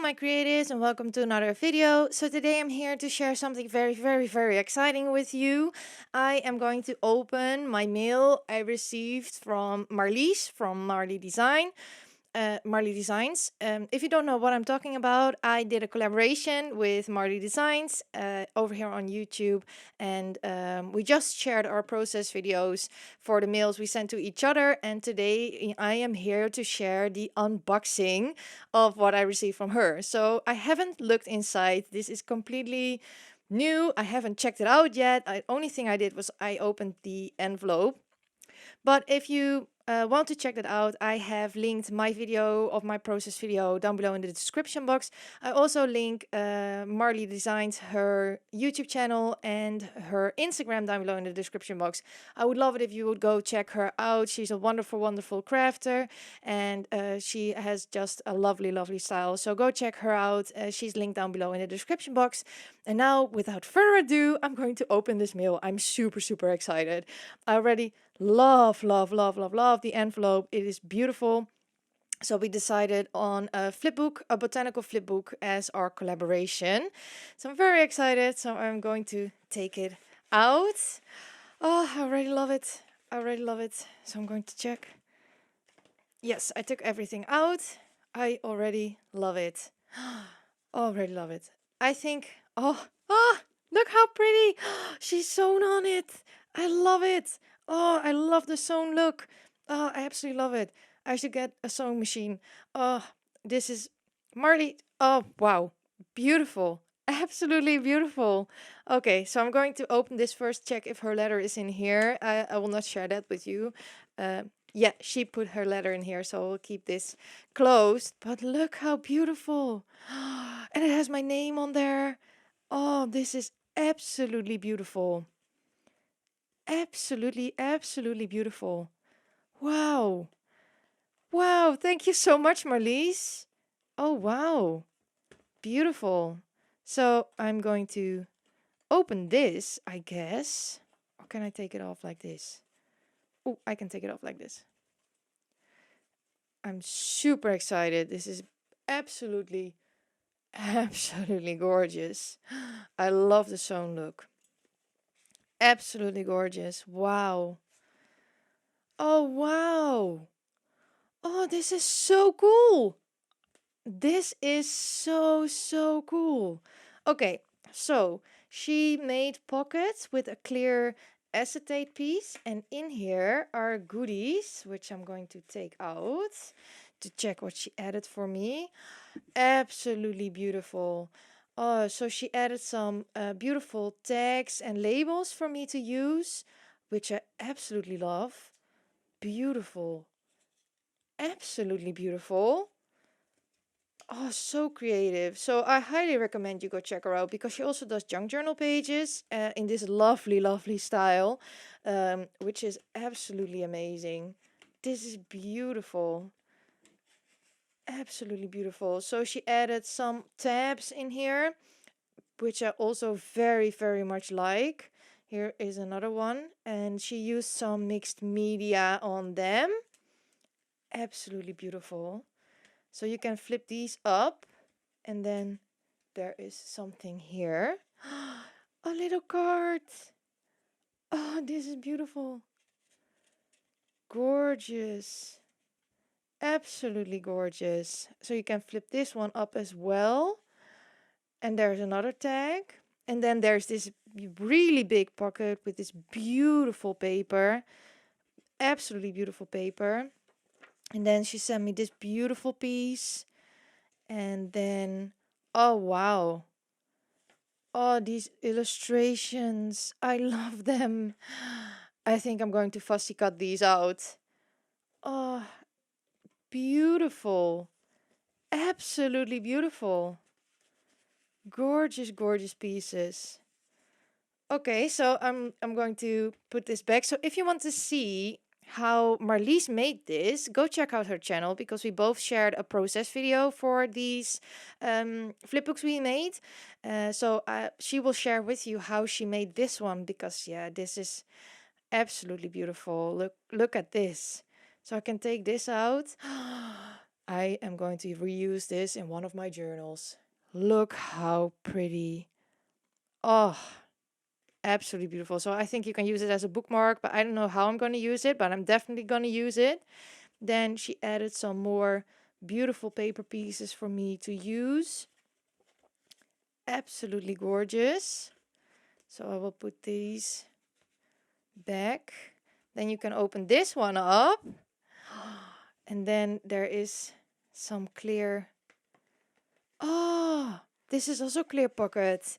my creatives, and welcome to another video. So today I'm here to share something very exciting with you. I am going to open my mail I received from Marlies from Marly Design. Marly Designs. If you don't know what I'm talking about, I did a collaboration with Marly Designs over here on YouTube, and we just shared our process videos for the mails we sent to each other. And today I am here to share the unboxing of what I received from her. So I haven't looked inside. This is completely new. I haven't checked it out yet. The only thing I did was I opened the envelope. But if you want to check that out, I have linked my video of my process video down below in the description box. I also link Marly Designs, her YouTube channel and her Instagram down below in the description box. I would love it if you would go check her out. She's a wonderful crafter, and she has just a lovely style. So go check her out. She's linked down below in the description box. And now, without further ado, I'm going to open this mail. I'm super excited. I already love the envelope. It is beautiful. So we decided on a flipbook, a botanical flipbook, as our collaboration. So I'm very excited. So I'm going to take it out. Oh, I already love it. So I'm going to check. Yes, I took everything out. I already love it. Already love it. I think, look how pretty. She's sewn on it. I love it. Oh, I love the sewn look. Oh, I absolutely love it. I should get a sewing machine. Oh, this is Marly. Oh, wow. Beautiful. Absolutely beautiful. Okay, so I'm going to open this first, check if her letter is in here. I will not share that with you. Yeah, she put her letter in here, so we'll keep this closed. But look how beautiful. And it has my name on there. Oh, this is absolutely beautiful. Absolutely beautiful. Wow. Wow, thank you so much, Marlies. Oh, wow. Beautiful. So I'm going to open this, I guess. Or can I take it off like this? Oh, I can take it off like this. I'm super excited. This is absolutely gorgeous. I love the sewn look. Absolutely gorgeous. Wow. Oh, wow. Oh, this is so cool. This is so cool. Okay, so she made pockets with a clear acetate piece, and in here are goodies, which I'm going to take out to check what she added for me. Absolutely beautiful. Oh, so she added some beautiful tags and labels for me to use, which I absolutely love. Beautiful. Absolutely beautiful. Oh, so creative. So I highly recommend you go check her out because she also does junk journal pages in this lovely style, which is absolutely amazing. This is beautiful. Absolutely beautiful. So she added some tabs in here, which I also very much like. Here is another one, and she used some mixed media on them. Absolutely beautiful. So you can flip these up, and then there is something here. A little card. Oh, this is beautiful. Gorgeous. Absolutely gorgeous. So you can flip this one up as well. And there's another tag. And then there's this really big pocket with this beautiful paper. Absolutely beautiful paper. And then she sent me this beautiful piece. And then, oh wow. Oh, these illustrations. I love them. I think I'm going to fussy cut these out. Oh, beautiful. Absolutely beautiful. Gorgeous pieces. Okay, so I'm going to put this back. So if you want to see how Marlies made this, go check out her channel because we both shared a process video for these flipbooks we made. So she will share with you how she made this one because yeah, this is absolutely beautiful. Look at this. So I can take this out. I am going to reuse this in one of my journals. Look how pretty. Oh, absolutely beautiful. So I think you can use it as a bookmark, but I don't know how I'm going to use it, but I'm definitely going to use it. Then she added some more beautiful paper pieces for me to use. Absolutely gorgeous. So I will put these back. Then you can open this one up. And then there is some clear. Oh, this is also clear pocket.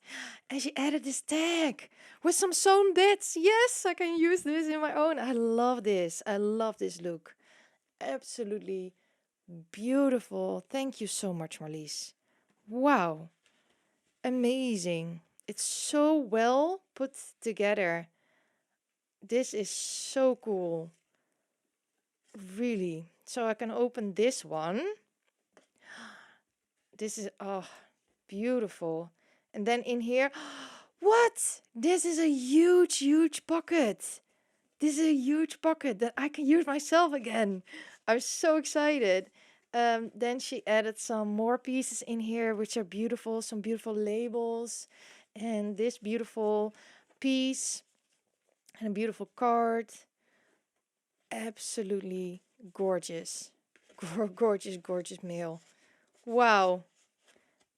And she added this tag with some sewn bits. Yes, I can use this in my own. I love this. I love this look. Absolutely beautiful. Thank you so much, Marlies. Wow. Amazing. It's so well put together. This is so cool. Really. So I can open this one. This is, oh, beautiful. And then in here, what? This is a huge, huge pocket. This is a huge pocket that I can use myself again. I'm so excited. Then she added some more pieces in here, which are beautiful. Some beautiful labels. And this beautiful piece. And a beautiful card. Absolutely gorgeous. Gorgeous, gorgeous mail. Wow.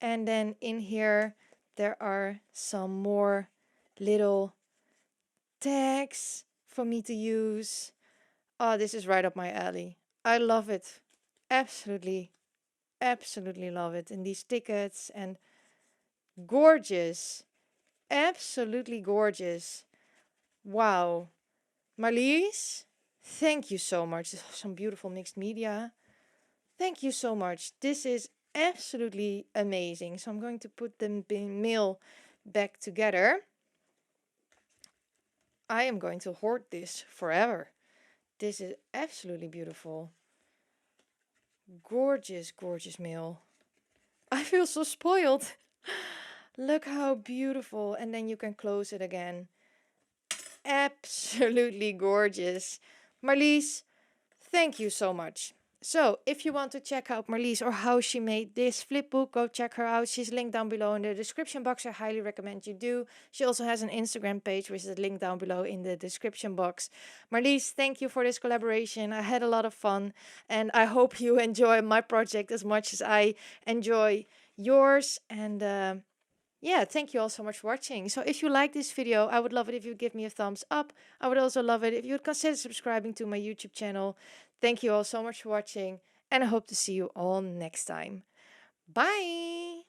And then in here, there are some more little tags for me to use. Oh, this is right up my alley. I love it. Absolutely, absolutely love it. And these tickets and gorgeous. Absolutely gorgeous. Wow. Marlies, thank you so much. Some beautiful mixed media. Thank you so much. This is absolutely amazing. So I'm going to put the mail back together. I am going to hoard this forever. This is absolutely beautiful. Gorgeous, gorgeous mail. I feel so spoiled. Look how beautiful. And then you can close it again. Absolutely gorgeous. Marlies, thank you so much. So, if you want to check out Marlies or how she made this flipbook, go check her out. She's linked down below in the description box. I highly recommend you do. She also has an Instagram page, which is linked down below in the description box. Marlies, thank you for this collaboration. I had a lot of fun, and I hope you enjoy my project as much as I enjoy yours. And yeah, thank you all so much for watching. So if you like this video, I would love it if you give me a thumbs up. I would also love it if you would consider subscribing to my YouTube channel. Thank you all so much for watching, and I hope to see you all next time. Bye!